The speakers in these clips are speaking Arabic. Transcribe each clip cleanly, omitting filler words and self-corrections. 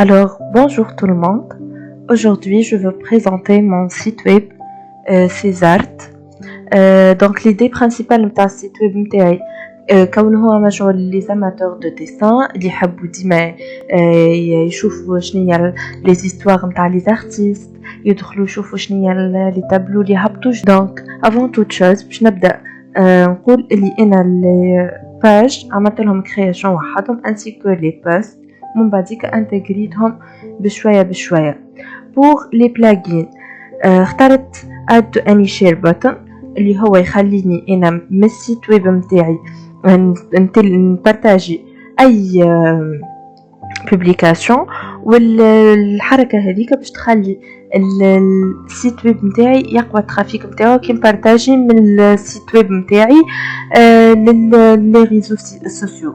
Alors, bonjour tout le monde. Aujourd'hui, je veux présenter mon site web Césart. Donc, l'idée principale de ce site web متاعي كونه هو مجعول لي amateurs de dessin اللي يحبوا ديما يشوفوا شنيا لي زيستوار نتاع لي زارتيست، يدخلوا يشوفوا شنيا لي تابلو اللي هبطوا. دونك avant toute chose باش نبدا نقول اللي انا لي باج عملت لهم كرياسيون وحدهم انسي كو لي بوست من بعديك انتجريتهم بشويه بشويه. بور لي بلاجين اخترت اد تو اني شير بوتن اللي هو يخليني انا من السيت ويب نتاعي نبارطاجي اي بوبليكاسيون، والحركه هذيك باش تخلي السيت ويب نتاعي يقوى الترافيك نتاعو كي نبارطاجي من السيت ويب نتاعي لي ريزو سوسيو.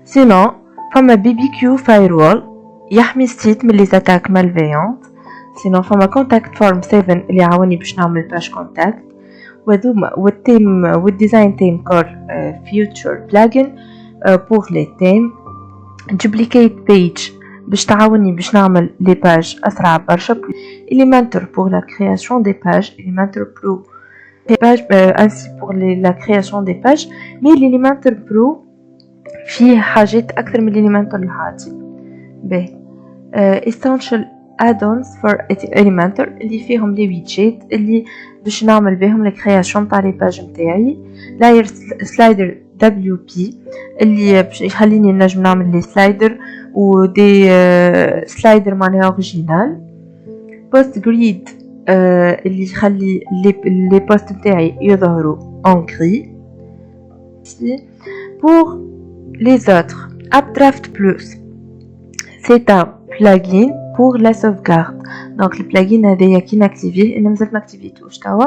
سينو فما بيبي كيو فايروول يحمي السيت من لي زاتاك مالفيونت. سينو فما كونتاكت فورم 7 اللي عاوني باش نعمل باج كونتاكت، وذوما والتيم والديزاين تيم كور فيوتشر بلاجن بور لي تيم. دوبليكيت بيج باش تعاوني باش نعمل لي باج اسرع برشا. Elementor pour la création des pages, Elementor Pro ainsi pour la création des pages. mais l'Elementor Pro فيه حاجات اكثر من الإليمنتور العادي. باهي essential add-ons for Elementor اللي فيهم لي ويدجيت اللي باش نعمل بهم الكرياسيون تاع لي باج نتاعي. لاير سلايدر WP اللي باش يخليني نجم نعمل لي سلايدر ودي سلايدر معناها اوريجينال. بوست جريد اللي يخلي لي بوست نتاعي يظهروا en gris. pour les autres, Updraft Plus c'est un plugin pour la sauvegarde. donc le plugin هذايا كي ناكتيفيه انا مازال ما اكتيفيتوش توا،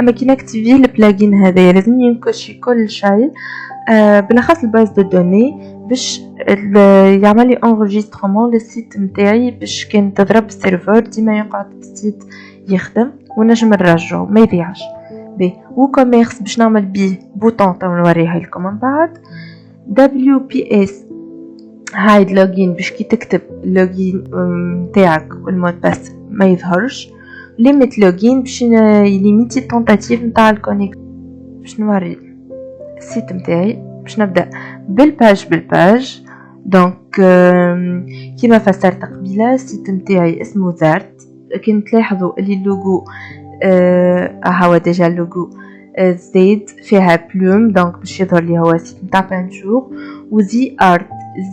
اما كي ناكتيفيه البلاجين هذايا لازم ينكشي كل شيء بالاخص الباز دو دوني باش يعمل لي انريجسترمون للسيت نتاعي باش كان تضرب السيرفر ديما يقعد السيت يخدم ونجم نرجعه ما يضيعش. بي وكوميرس باش نعمل بيه بوطون تاع نوريها لكم من بعد. WPS هايد لوجين باش كي تكتب اللوجين نتاعك والمود باس ما يظهرش. ليميت لوجين باش يليميتي التونتاتيف نتاع الكونيكت. باش نوري السيت نتاعي باش نبدا بالباج. دونك كيما فسرت قبيله السيت نتاعي اسمه زارت. كي تلاحظوا اللي اللوغو هو ديجا اللوغو زيد فيها بلوم دونك باش يظهر لي هو سيت نتاع بانجور. وزي ارت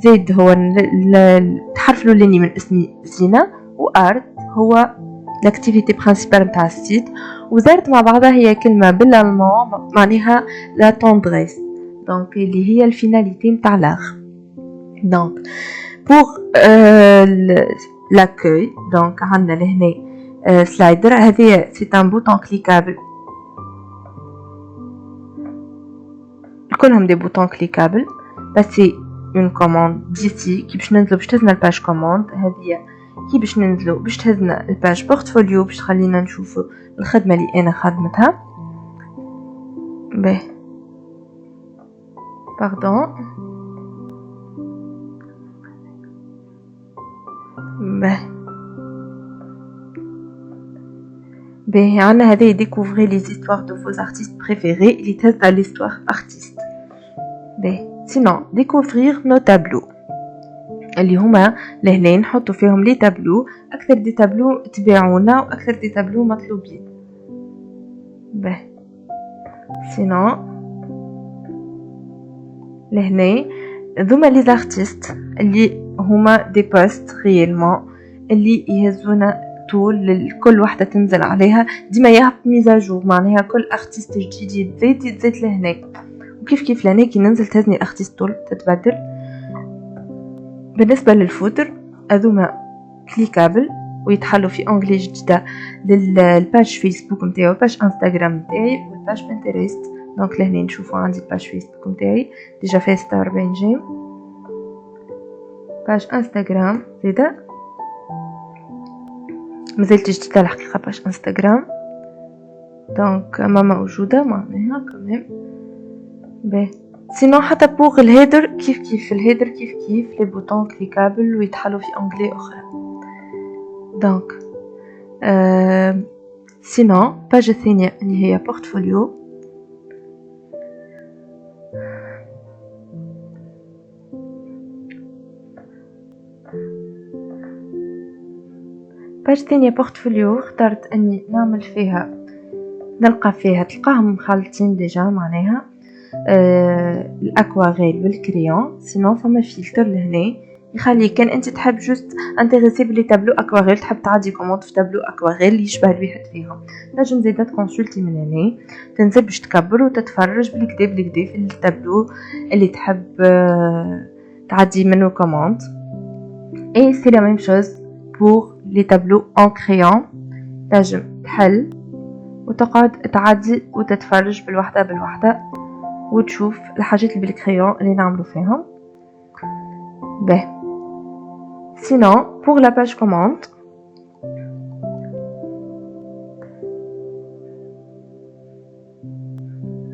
زيد هو الحرف الاولاني من اسمي زينه، وارت هو لاكتيفيتي برينسيبال نتاع السيت. وزارت مع بعضها هي كلمه بالالمان معناها لا توندريس دونك اللي هي الفيناليتي نتاع لاغ. دونك بور لاكوي دونك عندنا لهنا سلايدر هذه سي ان بوطون كليكابل، كلهم دي بوطون كليكابل. باسي اون كوموند ديسي كي باش ننزلو باش تهزنا الباج كوموند هذه كي باش ننزلو باش تهزنا الباج بورتفوليو باش تخلينا نشوفو الخدمه اللي انا خدمتها. به باردون به عنا هذا découvrir les histoires de vos artistes préférés اللي تهز على l'histoire artiste. به sinon découvrir nos tableaux اللي هما لهنا نحطوا فيهم لي تابلو، اكثر دي تابلو تباعونا واكثر دي تابلو مطلوبين. به sinon لهنا ذوما لي زارتيست اللي هما دي بوست ريالمون اللي يهزونا طول كل واحدة تنزل عليها ديما يهبط ميزاجور معناها كل ارتيست جديد يتزيد لهنا. وكيف كيف لهنا كي ننزل تهزني ارتيست طول تتبدل. بالنسبة للفوتر هذوما كليكابل ويتحلوا في انجلي جديدة للباج فيسبوك نتاعي والباج انستغرام نتاعي والباج بنترست. دونك لهنا نشوفوا عندي الباج فيسبوك نتاعي ديجا فيها 46 جيم، باج انستغرام زيدا مازلت جديدة الحقيقة باج انستغرام دونك ما موجودة معناها كمان. به سينو حتى بوغ الهيدر كيف الهيدر كيف لي بوطون كليكابل ويتحلوا في انجلي اخرى. دونك سينو باج الثانية اللي هي بورتفوليو. باج ثانية بورتفوليو اخترت اني نعمل فيها نلقى فيها تلقاهم مخلطين ديجا معناها الاكواريل والكريون. سينو فما فلتر لهنا يخلي كان انت تحب جوست انتريسي بلي تابلو اكواريل تحب تعدي كوموند في تابلو اكواريل يشبه الواحد فيهم نجم زيدا تكونسلتي من هنا تنزل باش تكبر وتتفرج بالكدا في التابلو اللي تحب تعدي منه كوموند. اي سي لا ميم شوز بور لي تابلو ان كريون تنجم تحل وتقعد تعدي وتتفرج بالوحدة وتشوف الحاجات اللي بالكريون اللي نعملو فيهم. به sinon pour la page commande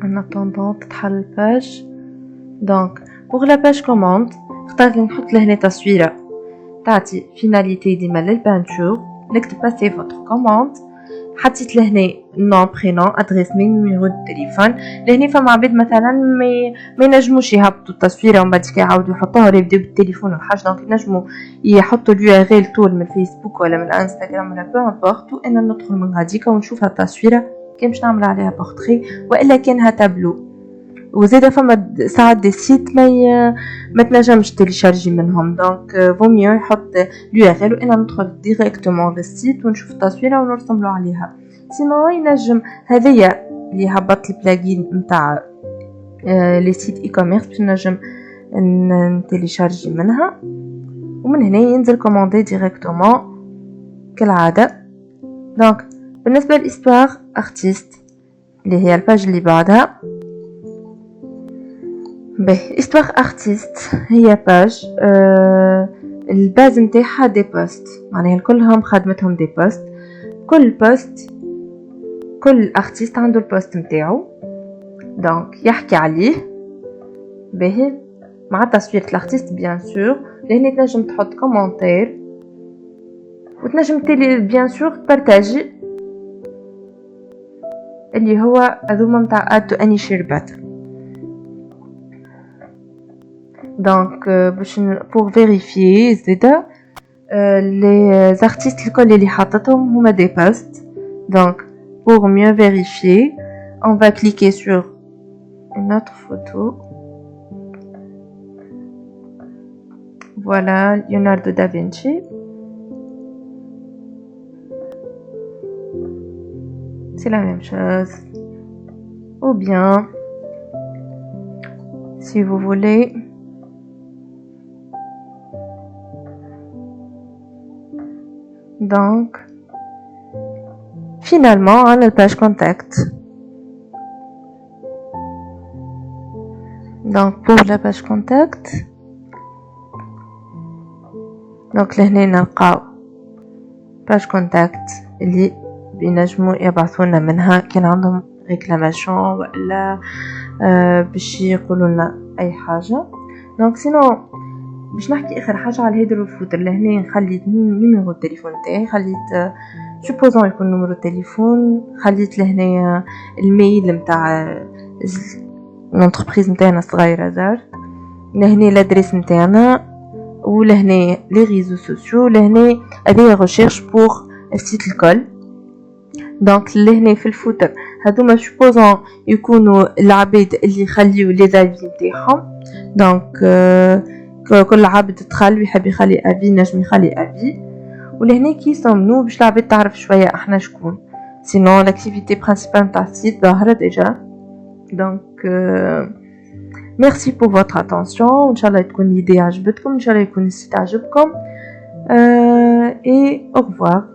en attendant تتحل الباج. donc pour la page commande اخترت نحط لهنا تصويرة تعطي فيناليتي ديما للبانتور. نكتب passer votre commande حطيت لهنا نون برينون ادريس ميل نيميرو دو تليفون. لهنا فما عباد مثلا ما ينجموش يهبطوا التصويره ومن بعد يعاودوا يحطوها ولا يبداو بالتليفون ولا حاجه. دونك ينجموا يحطوا اليو ار ال طول من الفيسبوك ولا من الانستغرام ولا بو امبورط وانا ندخل من غاديكا ونشوف التصويره كان باش نعمل عليها بورتري والا كانها تابلو. وزيدا فما ساعات دي سيت ما تنجمش تيليشارجي منهم. دونك فو ميو يحط اليو ار ال وانا ندخل ديريكتومون للسيت ونشوف التصويره ونرسملو عليها. سينو ينجم هذيا اللي هبط البلاجين نتاع لي سيت اي كوميرس باش نجم نتيليشارجي منها ومن هنا ينزل كوموندي ديريكتومون كالعاده. دونك بالنسبه للاستوار ارتيست اللي هي الباج اللي بعدها به استوار ارتيست هي باج الباز نتاعها دي بوست معناها كلهم خدمتهم دي بوست. كل بوست كل ارتيست عنده البوست نتاعو دونك يحكي عليه به مع تصوير الارتيست بيان سور. لهنا تنجم تحط كومونتير وتنجم تلي بيان سور تبارطاجي اللي هو هذوما نتاع اد اني شيربات. دونك باش بور فيريفيي زيدا لي زارتيست الكل اللي حطتهم هما دي بوست. دونك pour mieux vérifier on va cliquer sur une autre photo. Voilà Leonardo da Vinci. C'est la même chose. Ou bien si vous voulez donc finalement on a la page contact. Donc pour la page contact donc لهنا نلقاو page contact اللي بينجموا يبعثونا منها كان عندهم ريكلاماسيون ولا باش يقولوا لنا اي حاجه. دونك سينو باش نحكي اخر حاجه على الهيدر والفوتر. لهنا خليت نيميرو التليفون تاعي خليت سوبوزون يكون نمرو التليفون خليت لهنا الميل نتاع الانتربريز نتاعنا الصغيره زار لهنا الادريس نتاعنا ولهنا لي ريزو سوسيو لهنا هذه ريشيرش بور السيت الكل. دونك لهنا في الفوتر هذوما سوبوزون يكونوا العباد اللي يخليو لي زافي نتاعهم. دونك كل عبد دخل ويحب يخلي افي نجم يخلي افي ولهنا كي صمنو باش العباد تعرف شويه احنا شكون. سينو لاكتيفيتي برينسيبال تاع السيت ظاهره ديجا. دونك ميرسي بور فوتر اتونسيون وان شاء الله تكون ليدي عجبتكم ان شاء الله يكون السيت عجبكم اي او ريفوار.